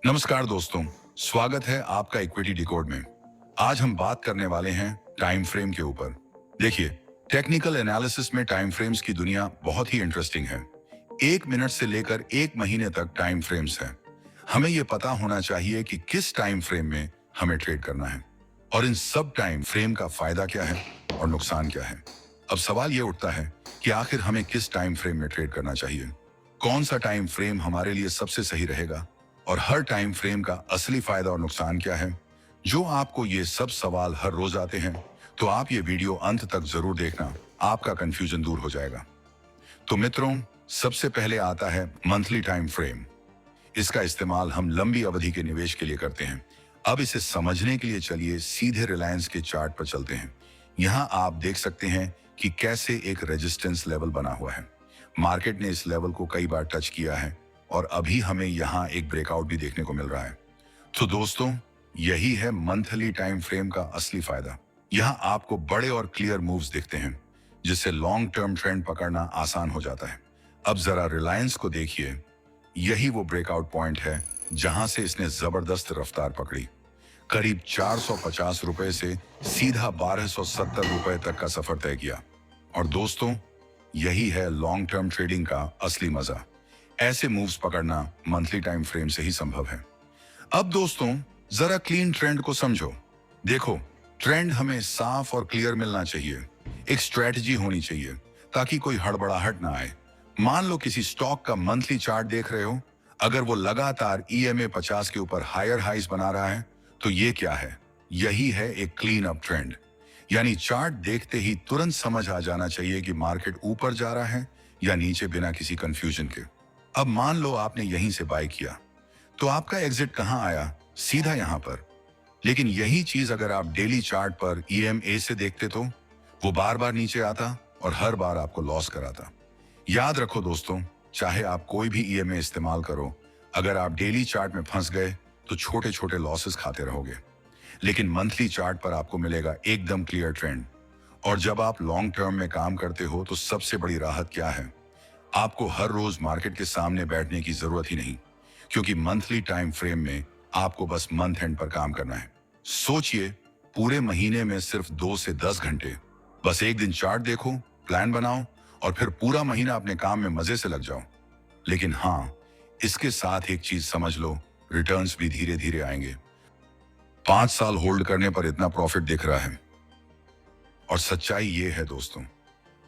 नमस्कार दोस्तों, स्वागत है आपका इक्विटी डिकोड में। आज हम बात करने वाले हैं टाइम फ्रेम के ऊपर। देखिए, टेक्निकल एनालिसिस में टाइम फ्रेम्स की दुनिया बहुत ही इंटरेस्टिंग है। 1 मिनट से लेकर 1 महीने तक टाइम फ्रेम्स हैं। हमें यह पता होना चाहिए कि किस टाइम फ्रेम में हमें ट्रेड करना है और इन सब टाइम फ्रेम का फायदा क्या है और नुकसान क्या है। अब सवाल यह उठता है कि आखिर हमें किस टाइम फ्रेम में ट्रेड करना चाहिए, कौन सा टाइम फ्रेम हमारे लिए सबसे सही रहेगा और हर टाइम फ्रेम का असली फायदा और नुकसान क्या है। जो आपको ये सब सवाल हर रोज आते हैं, तो आप ये वीडियो अंत तक जरूर देखना, आपका कंफ्यूजन दूर हो जाएगा। तो मित्रों, सबसे पहले आता है मंथली टाइम फ्रेम। इसका इस्तेमाल हम लंबी अवधि के निवेश के लिए करते हैं। अब इसे समझने के लिए चलिए सीधे रिलायंस के चार्ट पर चलते हैं। यहाँ आप देख सकते हैं कि कैसे एक रेजिस्टेंस लेवल बना हुआ है। मार्केट ने इस लेवल को कई बार टच किया है और अभी हमें यहाँ एक ब्रेकआउट भी देखने को मिल रहा है। तो दोस्तों, यही है मंथली टाइम फ्रेम का असली फायदा। यहाँ आपको बड़े और क्लियर मूव्स दिखते हैं, जिससे लॉन्ग टर्म ट्रेंड पकड़ना आसान हो जाता है। अब जरा रिलायंस को देखिए, यही वो ब्रेकआउट पॉइंट है जहां से इसने जबरदस्त रफ्तार पकड़ी। करीब 450 रुपए से सीधा 1270 रुपए तक का सफर तय किया। और दोस्तों, यही है लॉन्ग टर्म ट्रेडिंग का असली मजा। ऐसे मूव्स पकड़ना मंथली टाइम फ्रेम से ही संभव है। अब दोस्तों, जरा क्लीन ट्रेंड को समझो। देखो, ट्रेंड हमें साफ और क्लियर मिलना चाहिए। एक स्ट्रेटजी होनी चाहिए ताकि कोई हड़बड़ाहट ना आए। मान लो किसी स्टॉक का मंथली चार्ट देख रहे हो, अगर वो लगातार EMA 50 के ऊपर हायर हाइज बना रहा है, तो ये क्या है? यही है एक क्लीन अप ट्रेंड। यानी चार्ट देखते ही तुरंत समझ आ जाना चाहिए कि मार्केट ऊपर जा रहा है या नीचे, बिना किसी कंफ्यूजन के। अब मान लो आपने यहीं से बाय किया, तो आपका एग्जिट कहां आया? सीधा यहां पर। लेकिन यही चीज अगर आप डेली चार्ट पर EMA से देखते, तो वो बार बार नीचे आता और हर बार आपको लॉस कराता। याद रखो दोस्तों, चाहे आप कोई भी EMA इस्तेमाल करो, अगर आप डेली चार्ट में फंस गए तो छोटे छोटे लॉसेस खाते रहोगे। लेकिन मंथली चार्ट पर आपको मिलेगा एकदम क्लियर ट्रेंड। और जब आप लॉन्ग टर्म में काम करते हो, तो सबसे बड़ी राहत क्या है? आपको हर रोज मार्केट के सामने बैठने की जरूरत ही नहीं, क्योंकि मंथली टाइम फ्रेम में आपको बस मंथ एंड पर काम करना है। सोचिए, पूरे महीने में सिर्फ 2 से 10 घंटे। बस एक दिन चार्ट देखो, प्लान बनाओ और फिर पूरा महीना अपने काम में मजे से लग जाओ। लेकिन हाँ, इसके साथ एक चीज समझ लो, रिटर्न्स भी धीरे धीरे आएंगे। 5 साल होल्ड करने पर इतना प्रॉफिट दिख रहा है। और सच्चाई ये है दोस्तों,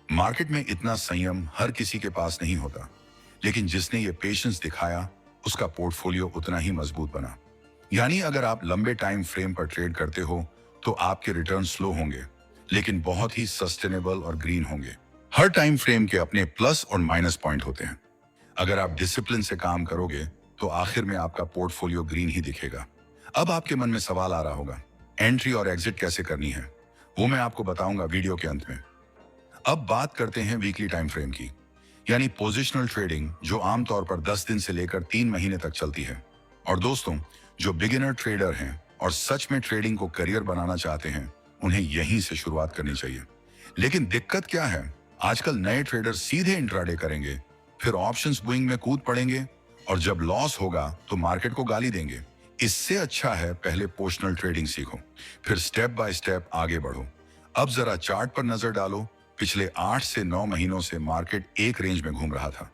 मार्केट में इतना संयम हर किसी के पास नहीं होता, लेकिन जिसने ये पेशेंस दिखाया, उसका पोर्टफोलियो उतना ही मजबूत बना। यानी अगर आप लंबे टाइम फ्रेम पर ट्रेड करते हो, तो आपके रिटर्न स्लो होंगे, लेकिन बहुत ही सस्टेनेबल और ग्रीन होंगे। हर टाइम फ्रेम के अपने प्लस और माइनस पॉइंट होते हैं। अगर आप डिसिप्लिन से काम करोगे, तो आखिर में आपका पोर्टफोलियो ग्रीन ही दिखेगा। अब आपके मन में सवाल आ रहा होगा, एंट्री और एग्जिट कैसे करनी है? वो मैं आपको बताऊंगा वीडियो के अंत में। अब बात करते हैं वीकली टाइम फ्रेम की, यानी पोजिशनल ट्रेडिंग, जो आमतौर पर 10 दिन से लेकर 3 महीने तक चलती है। और दोस्तों, जो बिगिनर ट्रेडर हैं और सच में ट्रेडिंग को करियर बनाना चाहते हैं, उन्हें यहीं से शुरुआत करनी चाहिए। लेकिन दिक्कत क्या है? आजकल नए ट्रेडर सीधे इंट्राडे करेंगे, फिर ऑप्शंस बुइंग में कूद पड़ेंगे और जब लॉस होगा तो मार्केट को गाली देंगे। इससे अच्छा है पहले पोजिशनल ट्रेडिंग सीखो, फिर स्टेप बाय स्टेप आगे बढ़ो। अब जरा चार्ट पर नजर डालो। पिछले 8 से 9 महीनों से मार्केट एक रेंज में घूम रहा था,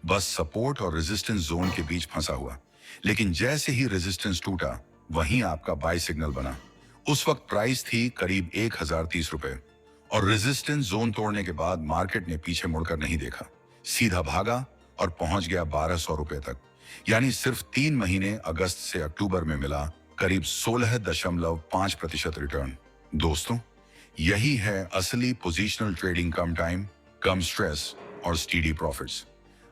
बस सपोर्ट और रेजिस्टेंस जोन के बीच फंसा हुआ। लेकिन जैसे ही रेजिस्टेंस टूटा, वहीं आपका बाय सिग्नल बना। उस वक्त प्राइस थी करीब 1030 रुपए और रेजिस्टेंस जोन तोड़ने के बाद मार्केट ने पीछे मुड़कर नहीं देखा, सीधा भागा और पहुंच गया 1200 रुपए तक। यानी सिर्फ 3 महीने, अगस्त से अक्टूबर में मिला करीब 16.5% रिटर्न। दोस्तों, यही है असली पोजिशनल ट्रेडिंग, कम टाइम, कम स्ट्रेस और स्टीडी प्रॉफिट्स।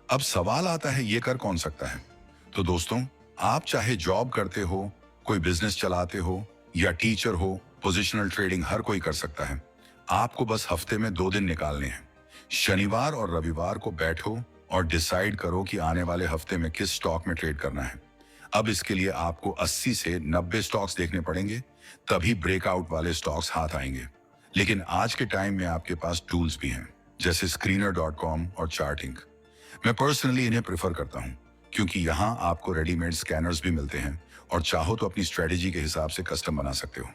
अब सवाल आता है, ये कर कौन सकता है? तो दोस्तों, आप चाहे जॉब करते हो, कोई बिजनेस चलाते हो या टीचर हो, पोजिशनल ट्रेडिंग हर कोई कर सकता है। आपको बस हफ्ते में 2 दिन निकालने हैं। शनिवार और रविवार को बैठो और डिसाइड करो कि आने वाले हफ्ते में किस स्टॉक में ट्रेड करना है। अब इसके लिए आपको 80 से 90 स्टॉक्स देखने पड़ेंगे, तभी ब्रेकआउट वाले स्टॉक्स हाथ आएंगे। लेकिन आज के टाइम में आपके पास टूल्स भी हैं, जैसे Screener.com और चार्टिंग। मैं पर्सनली इन्हें प्रेफर करता हूं, क्योंकि यहाँ आपको रेडीमेड स्कैनर्स भी मिलते हैं और चाहो तो अपनी स्ट्रेटेजी के हिसाब से कस्टम बना सकते हो।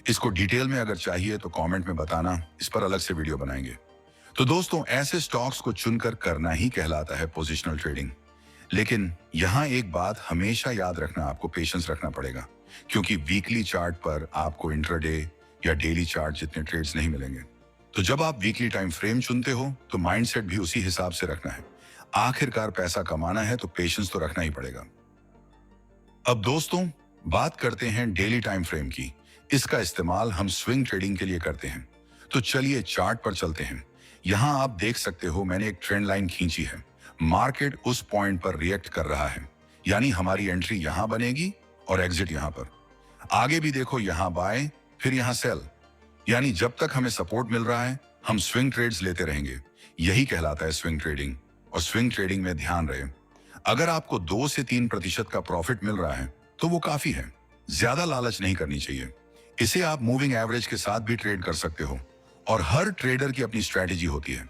इसको डिटेल में अगर चाहिए तो कमेंट में बताना, इस पर अलग से वीडियो बनाएंगे। तो दोस्तों, ऐसे स्टॉक्स को चुनकर करना ही कहलाता है पोजिशनल ट्रेडिंग। लेकिन यहाँ एक बात हमेशा याद रखना, आपको पेशेंस रखना पड़ेगा, क्योंकि वीकली चार्ट पर आपको इंट्राडे या डेली चार्ट जितने ट्रेड्स नहीं मिलेंगे। तो जब आप वीकली टाइम फ्रेम चुनते हो तो माइंडसेट भी उसी हिसाब से रखना है। आखिरकार पैसा कमाना है तो पेशेंस तो रखना ही पड़ेगा। अब दोस्तों, बात करते हैं डेली टाइम फ्रेम की। इसका इस्तेमाल हम स्विंग ट्रेडिंग के लिए करते हैं। तो चलिए चार्ट पर चलते हैं। यहाँ आप देख सकते हो मैंने एक ट्रेंड लाइन खींची है। मार्केट उस पॉइंट पर रिएक्ट कर रहा है, यानी हमारी एंट्री यहां बनेगी और एग्जिट यहां पर। आगे भी देखो, यहां बाय, फिर यहां सेल, यानी जब तक हमें सपोर्ट मिल रहा है हम स्विंग ट्रेड्स लेते रहेंगे। यही कहलाता है स्विंग ट्रेडिंग। और स्विंग ट्रेडिंग में ध्यान रहे, अगर आपको 2 से 3% का प्रॉफिट मिल रहा है तो वो काफी है, ज्यादा लालच नहीं करनी चाहिए। इसे आप मूविंग एवरेज के साथ भी ट्रेड कर सकते हो और हर ट्रेडर की अपनी स्ट्रैटेजी होती है।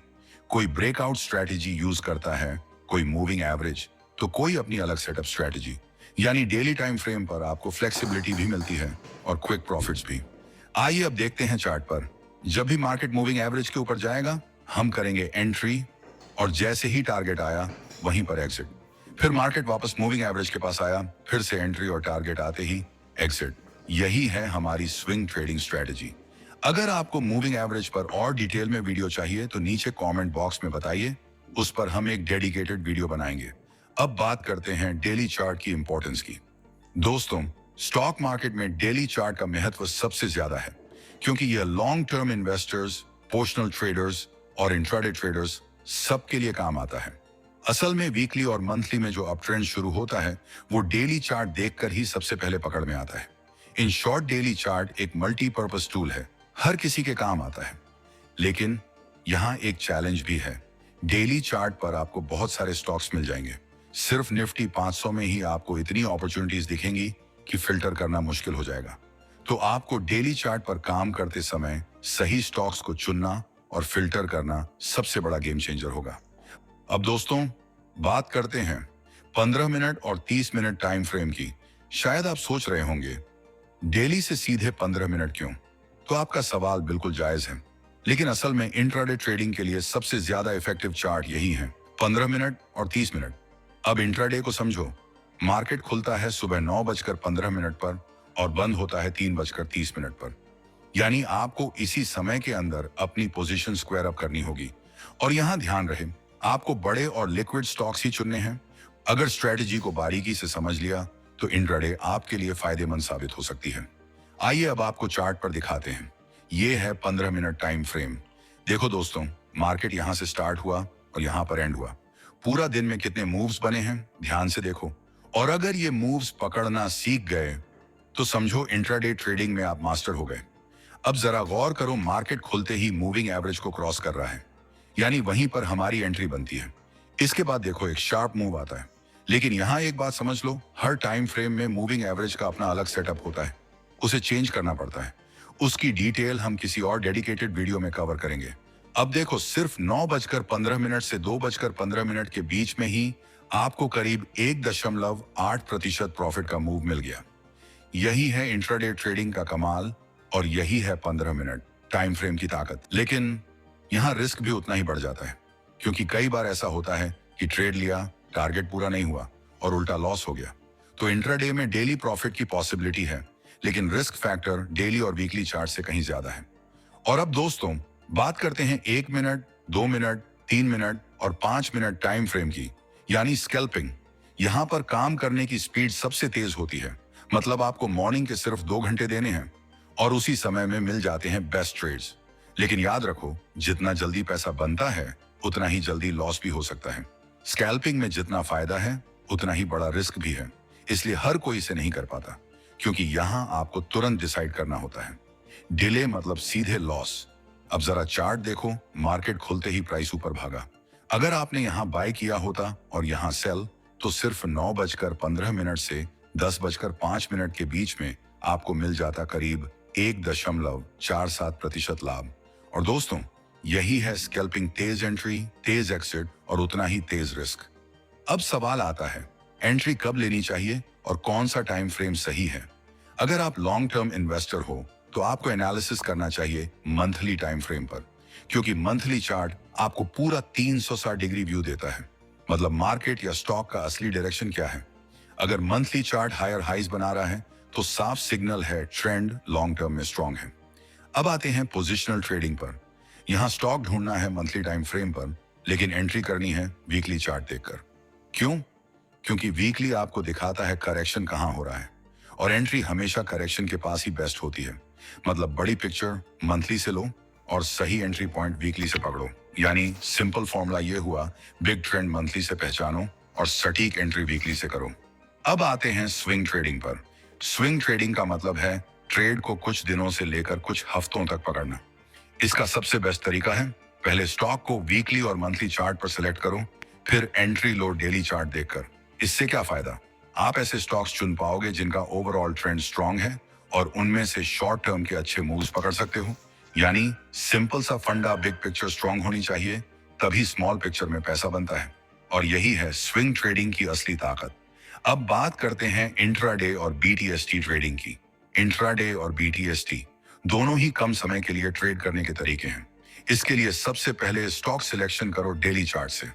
कोई ब्रेकआउट स्ट्रैटेजी यूज करता है, कोई मूविंग एवरेज, तो कोई अपनी अलग सेटअप स्ट्रैटेजी। यानी डेली टाइम फ्रेम पर आपको फ्लेक्सिबिलिटी भी मिलती है और क्विक प्रॉफिट्स भी। आइए अब देखते हैं चार्ट पर। जब भी मार्केट मूविंग एवरेज के ऊपर जाएगा हम करेंगे एंट्री, और जैसे ही टारगेट आया वहीं पर एग्जिट। फिर मार्केट वापस मूविंग एवरेज के पास आया, फिर से एंट्री और टारगेट आते ही एग्जिट। यही है हमारी स्विंग ट्रेडिंग स्ट्रैटेजी। अगर आपको मूविंग एवरेज पर और डिटेल में वीडियो चाहिए तो नीचे कमेंट बॉक्स में बताइए, उस पर हम एक डेडिकेटेड वीडियो बनाएंगे। अब बात करते हैं डेली चार्ट की इंपॉर्टेंस की। दोस्तों, स्टॉक मार्केट में डेली चार्ट का महत्व सबसे ज्यादा है, क्योंकि यह long term investors, positional traders और इंट्राडे ट्रेडर्स सबके लिए काम आता है। असल में वीकली और मंथली में जो अप ट्रेंड शुरू होता है वो डेली चार्ट देखकर ही सबसे पहले पकड़ में आता है। इन शॉर्ट, डेली चार्ट एक मल्टीपर्पज टूल है, हर किसी के काम आता है। लेकिन यहाँ एक चैलेंज भी है। डेली चार्ट पर आपको बहुत सारे स्टॉक्स मिल जाएंगे। सिर्फ निफ्टी 500 में ही आपको इतनी अपॉर्चुनिटीज दिखेंगी कि फिल्टर करना मुश्किल हो जाएगा। तो आपको डेली चार्ट पर काम करते समय सही स्टॉक्स को चुनना और फिल्टर करना सबसे बड़ा गेम चेंजर होगा। अब दोस्तों, बात करते हैं 15 मिनट और 30 मिनट टाइम फ्रेम की। शायद आप सोच रहे होंगे डेली से सीधे 15 मिनट क्यों? तो आपका सवाल बिल्कुल जायज है, लेकिन असल में इंट्राडे ट्रेडिंग के लिए सबसे ज्यादा इफेक्टिव चार्ट यही है, 15 मिनट और 30 मिनट। अब इंट्राडे को समझो। मार्केट खुलता है सुबह 9:15 पर और बंद होता है 3:30 पर। यानी आपको इसी समय के अंदर अपनी पोजीशन स्क्वायर अप करनी होगी। और यहाँ ध्यान रहे, आपको बड़े और लिक्विड स्टॉक्स ही चुनने हैं। अगर स्ट्रेटेजी को बारीकी से समझ लिया तो इंट्राडे आपके लिए फायदेमंद साबित हो सकती है। आइए अब आपको चार्ट पर दिखाते हैं। ये है 15 मिनट टाइम फ्रेम। देखो दोस्तों, मार्केट यहाँ से स्टार्ट हुआ और यहाँ पर एंड हुआ। पूरा दिन में कितने मूव्स बने हैं ध्यान से देखो। और अगर ये मूव्स पकड़ना सीख गए तो समझो इंट्राडे ट्रेडिंग में आप मास्टर हो गए। अब जरा गौर करो, मार्केट खुलते ही मूविंग एवरेज को क्रॉस कर रहा है, यानी वहीं पर हमारी एंट्री बनती है। इसके बाद देखो एक शार्प मूव आता है। लेकिन यहाँ एक बात समझ लो, हर टाइम फ्रेम में मूविंग एवरेज का अपना अलग सेटअप होता है, उसे चेंज करना पड़ता है। उसकी डिटेल हम किसी और डेडिकेटेड वीडियो में कवर करेंगे। अब देखो, सिर्फ 9:15 से 2:15 के बीच में ही आपको करीब 1.8% प्रॉफिट का मूव मिल गया। यही है इंट्राडे ट्रेडिंग का कमाल और यही है 15 मिनट टाइम फ्रेम की ताकत। लेकिन यहाँ रिस्क भी उतना ही बढ़ जाता है, क्योंकि कई बार ऐसा होता है कि ट्रेड लिया, टारगेट पूरा नहीं हुआ और उल्टा लॉस हो गया। तो इंट्राडे में डेली प्रॉफिट की पॉसिबिलिटी है, लेकिन रिस्क फैक्टर डेली और वीकली चार्ट से कहीं ज्यादा है। और अब दोस्तों, बात करते हैं 1 मिनट, 2 मिनट, 3 मिनट और 5 मिनट टाइम फ्रेम की, यानी स्कैल्पिंग। यहाँ पर काम करने की स्पीड सबसे तेज होती है। मतलब आपको मॉर्निंग के सिर्फ 2 घंटे देने हैं और उसी समय में मिल जाते हैं बेस्ट ट्रेड्स। लेकिन याद रखो, जितना जल्दी पैसा बनता है उतना ही जल्दी लॉस भी हो सकता है। स्कैल्पिंग में जितना फायदा है उतना ही बड़ा रिस्क भी है, इसलिए हर कोई इसे नहीं कर पाता, क्योंकि यहाँ आपको तुरंत डिसाइड करना होता है। डिले मतलब सीधे लॉस। अब जरा चार्ट देखो, मार्केट खुलते ही प्राइस ऊपर भागा। अगर आपने यहाँ बाय किया होता और यहाँ सेल, तो सिर्फ 9:15 से 10:05 के बीच में आपको मिल जाता करीब 1.47% लाभ। और दोस्तों, यही है स्कैल्पिंग, तेज एंट्री, तेज एग्जिट और उतना ही तेज रिस्क। अब सवाल आता है, एंट्री कब लेनी चाहिए और कौन सा टाइम फ्रेम सही है। अगर आप लॉन्ग टर्म इन्वेस्टर हो तो आपको एनालिसिस करना चाहिए मंथली टाइम फ्रेम पर, क्योंकि मंथली चार्ट आपको पूरा 360 डिग्री व्यू देता है, मतलब मार्केट या स्टॉक का असली डायरेक्शन क्या है। अगर मंथली चार्ट हायर हाइज बना रहा है तो साफ सिग्नल है ट्रेंड लॉन्ग टर्म में स्ट्रांग है। अब आते हैं पोजिशनल ट्रेडिंग पर। यहाँ स्टॉक ढूंढना है मंथली टाइम फ्रेम पर, लेकिन एंट्री करनी है वीकली चार्ट देखकर। क्यों? क्योंकि वीकली आपको दिखाता है करेक्शन कहां हो रहा है, और एंट्री हमेशा करेक्शन के पास ही बेस्ट होती है। मतलब बड़ी पिक्चर मंथली से लो और सही एंट्री पॉइंट वीकली से पकड़ो। यानी सिंपल फॉर्मूला ये हुआ, बिग ट्रेंड मंथली से पहचानो और सटीक एंट्री वीकली से करो। अब आते हैं स्विंग ट्रेडिंग पर। स्विंग ट्रेडिंग का मतलब है ट्रेड को कुछ दिनों से लेकर कुछ हफ्तों तक पकड़ना। इसका सबसे बेस्ट तरीका है, पहले स्टॉक को वीकली और मंथली चार्ट पर सिलेक्ट करो, फिर एंट्री लो डेली चार्ट देखकर। इससे क्या फायदा? आप ऐसे स्टॉक्स चुन पाओगे जिनका ओवरऑल ट्रेंड स्ट्रांग है और उनमें से शॉर्ट टर्म के अच्छे मूव्स पकड़ सकते हो। यानी सिंपल सा फंडा, बिग पिक्चर स्ट्रांग होनी चाहिए, तभी स्मॉल पिक्चर में पैसा बनता है। और यही है स्विंग ट्रेडिंग की असली ताकत। अब बात करते हैं इंट्राडे और बीटीएसटी ट्रेडिंग की। इंट्राडे और बीटीएसटी दोनों ही कम समय के लिए ट्रेड करने के तरीके हैं। इसके लिए सबसे पहले स्टॉक सिलेक्शन करो डेली चार्ट से।